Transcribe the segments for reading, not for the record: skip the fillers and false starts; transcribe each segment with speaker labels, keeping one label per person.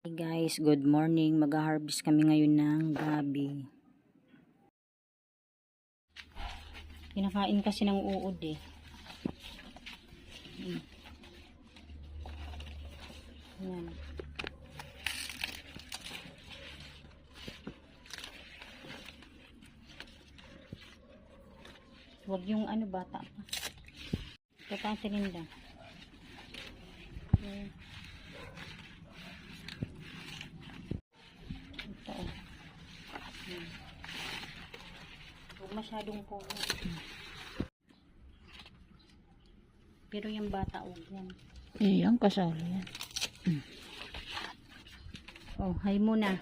Speaker 1: Hey guys, good morning. Mag-harvest kami ngayon ng gabi. Kinakain kasi ng uod eh. Yan. Huwag yung bata pa. Ito pa tininda. Okay. Ito. Huwag masyadong puno. Pero yung bata, huwag yan.
Speaker 2: Iyan, kasali yan.
Speaker 1: Oh, hi muna.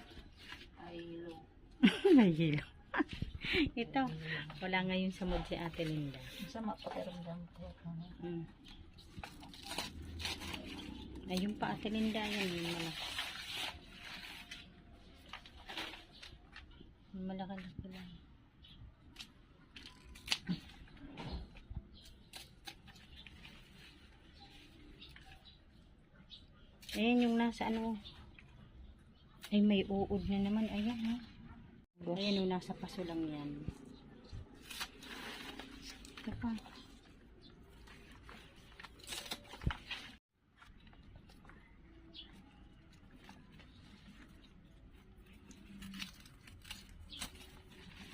Speaker 2: Hello.
Speaker 1: May hilo. Ito, wala ngayon sa mood si Ate Linda.
Speaker 2: Masama pakiramdam ko.
Speaker 1: Ayun pa Ate Linda, yan yung malaki. Malaki lang. Ayan yung nasa ay may uod na naman. Ayan ha. Ayan yung nasa paso lang yan. Ito pa.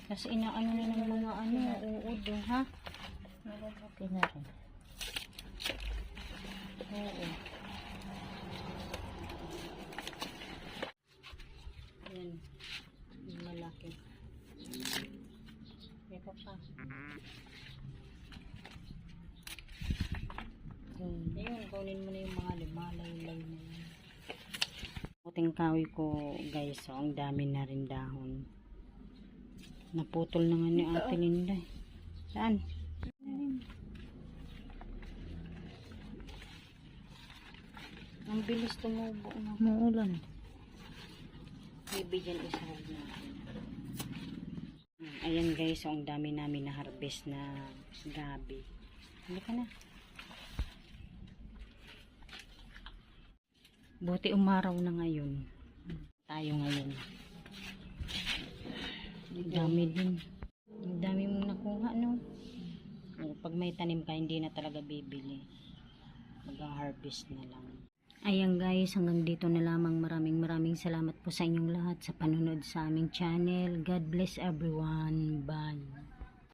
Speaker 1: Kasi inaano na ng mga uod ha.
Speaker 2: Nalalaki na rin.
Speaker 1: Oo. Ayan. Yung malaki. Ito pa. Ayun, kunin mo na yung mga lumalay-lay na yun. Puting kahoy ko guys, so ang dami na rin dahon. Naputol na nga ni Ate Linda. Saan? Ang bilis tumubo na.
Speaker 2: Muulan.
Speaker 1: Bibigyan isahog natin. Ayan guys, so ang dami namin na harvest na gabi. Hindi ka na. Buti umaraw na ngayon. Tayo ngayon. Ang dami din. Ang dami mong nakuha, no? Pag may tanim ka, hindi na talaga bibili. Mag-harvest na lang. Ayan guys, hanggang dito na lamang. Maraming salamat po sa inyong lahat sa panunod sa aming channel. God bless everyone. Bye.